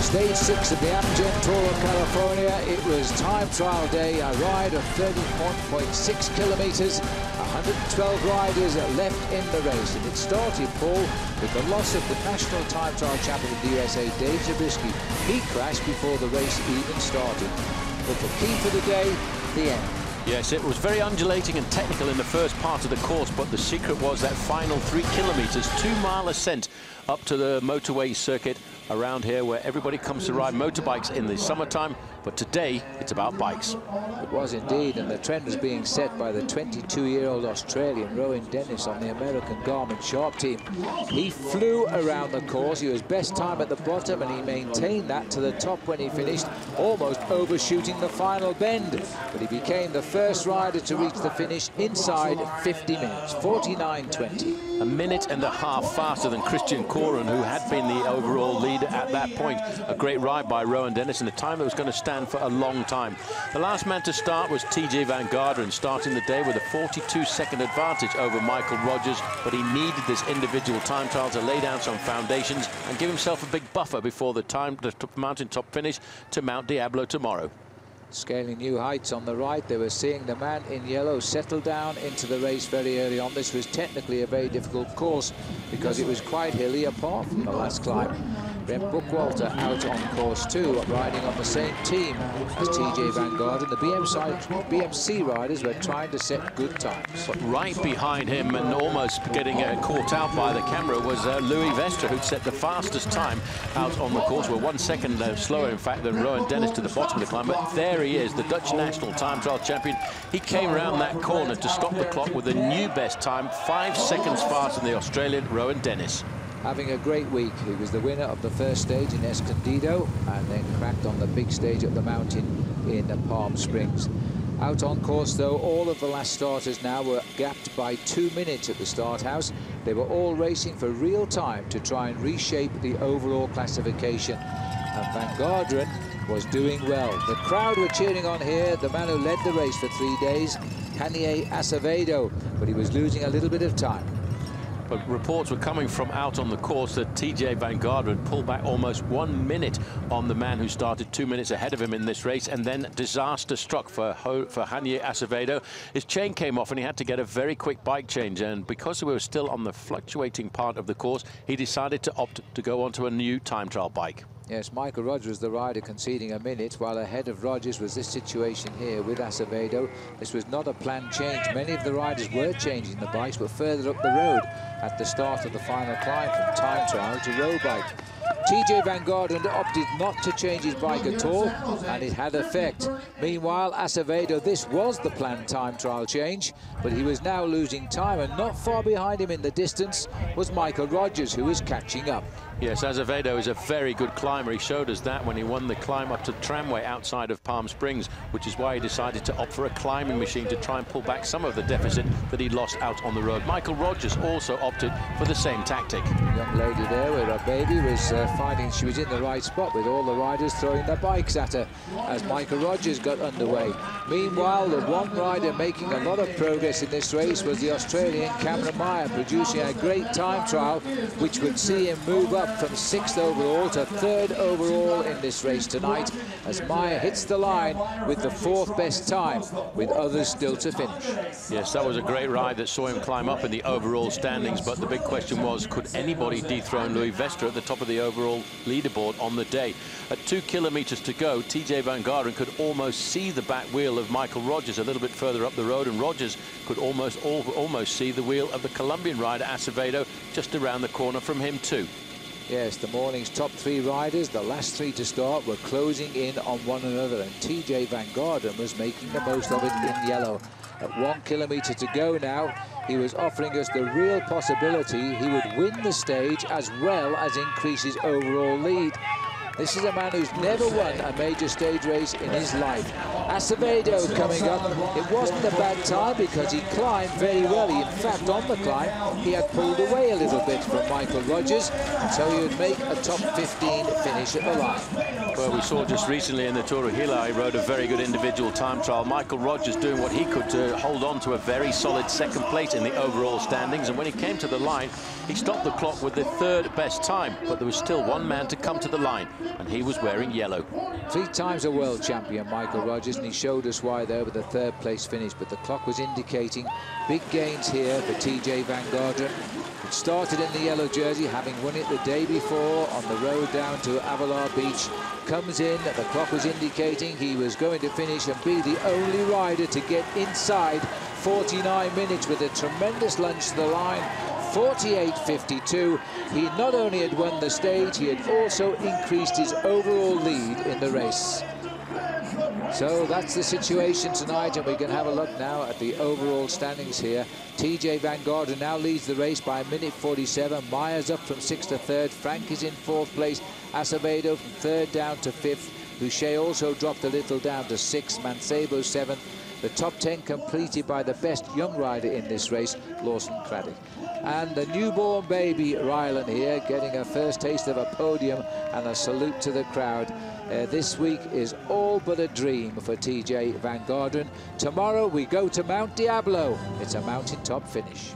Stage 6 of the Amgen Tour of California. It was time trial day, a ride of 31.6 kilometers, 112 riders left in the race. And it started, Paul, with the loss of the national time trial champion of the USA, Dave Zabriskie. He crashed before the race even started. But the key for the day, the end. Yes, it was very undulating and technical in the first part of the course, but the secret was that final 3 kilometers, 2-mile ascent up to the motorway circuit around here where everybody comes to ride motorbikes in the summertime, but today it's about bikes. It was indeed, and the trend was being set by the 22-year-old Australian Rowan Dennis on the American Garmin Sharp team. He flew around the course. He was best time at the bottom, and he maintained that to the top when he finished, almost overshooting the final bend. But he became the first rider to reach the finish inside 50 minutes, 49.20. A minute and a half faster than Christian Corren, who had been the overall leader at that point. A great ride by Rowan Dennis in a time that was going to stand for a long time. The last man to start was TJ Van Garderen, starting the day with a 42-second advantage over Michael Rogers, but he needed this individual time trial to lay down some foundations and give himself a big buffer before the mountaintop finish to Mount Diablo tomorrow. Scaling new heights on the right, they were seeing the man in yellow settle down into the race very early on. This was technically a very difficult course because it was quite hilly apart from the last climb. Brent Bookwalter out on course 2, riding on the same team as TJ Van Garderen. The BMC riders were trying to set good times. But right behind him and almost getting caught out by the camera was Louis Vestre, who'd set the fastest time out on the course. We're 1 second slower, in fact, than Rowan Dennis to the bottom of the climb. But there he is, the Dutch national time trial champion. He came around that corner to stop the clock with a new best time, 5 seconds faster than the Australian Rowan Dennis. Having a great week. He was the winner of the first stage in Escondido and then cracked on the big stage up the mountain in Palm Springs. Out on course, though, all of the last starters now were gapped by 2 minutes at the start house. They were all racing for real time to try and reshape the overall classification. And Van Garderen was doing well. The crowd were cheering on here, the man who led the race for 3 days, Kanye Acevedo, but he was losing a little bit of time. But reports were coming from out on the course that TJ Van Garderen pulled back almost 1 minute on the man who started 2 minutes ahead of him in this race, and then disaster struck for Kanye Acevedo. His chain came off and he had to get a very quick bike change, and because we were still on the fluctuating part of the course, he decided to opt to go onto a new time trial bike. Yes, Michael Rogers was the rider conceding a minute, while ahead of Rogers was this situation here with Acevedo. This was not a planned change. Many of the riders were changing the bikes, but further up the road at the start of the final climb from time trial to road bike. TJ Van Garderen opted not to change his bike at all, and it had effect. Meanwhile, Acevedo, this was the planned time trial change, but he was now losing time, and not far behind him in the distance was Michael Rogers, who was catching up. Yes, Acevedo is a very good climber. He showed us that when he won the climb up to the tramway outside of Palm Springs, which is why he decided to opt for a climbing machine to try and pull back some of the deficit that he lost out on the road. Michael Rogers also opted for the same tactic. Young lady there with her baby was finding she was in the right spot with all the riders throwing their bikes at her as Michael Rogers got underway. Meanwhile, the one rider making a lot of progress in this race was the Australian Cameron Meyer, producing a great time trial which would see him move up from 6th overall to 3rd overall in this race tonight as Meyer hits the line with the 4th best time, with others still to finish. Yes, that was a great ride that saw him climb up in the overall standings, but the big question was, could anybody dethrone Louis Vestre at the top of the overall leaderboard on the day? At 2 kilometers to go, TJ Van Garderen could almost see the back wheel of Michael Rogers a little bit further up the road, and Rogers could almost see the wheel of the Colombian rider Acevedo just around the corner from him too. Yes, the morning's top 3 riders, the last 3 to start, were closing in on one another, and TJ Van Garderen was making the most of it in yellow. At 1 kilometer to go now, he was offering us the real possibility he would win the stage as well as increase his overall lead. This is a man who's never won a major stage race in his life. Acevedo coming up. It wasn't a bad time because he climbed very well. In fact, on the climb, he had pulled away a little bit from Michael Rogers, so he would make a top 15 finish at the line. Well, we saw just recently in the Tour of Hila, he rode a very good individual time trial. Michael Rogers doing what he could to hold on to a very solid 2nd place in the overall standings. And when he came to the line, he stopped the clock with the 3rd best time, but there was still one man to come to the line. and he was wearing yellow. 3 times a world champion, Michael Rogers, and he showed us why there with a 3rd place finish, but the clock was indicating big gains here for TJ Van Garderen. It started in the yellow jersey, having won it the day before on the road down to Avalar Beach. Comes in, the clock was indicating he was going to finish and be the only rider to get inside 49 minutes with a tremendous lunge to the line. 48.52. He not only had won the stage, he had also increased his overall lead in the race. So that's the situation tonight, and we can have a look now at the overall standings here. TJ Van Garderen now leads the race by 1:47. Myers up from 6th to 3rd. Frank is in 4th place. Acevedo from 3rd down to 5th. Boucher also dropped a little down to 6th. Mancebo 7th. The top 10 completed by the best young rider in this race, Lawson Craddock. And the newborn baby, Rylan, here, getting a first taste of a podium and a salute to the crowd. This week is all but a dream for TJ Van Garderen. Tomorrow we go to Mount Diablo. It's a mountaintop finish.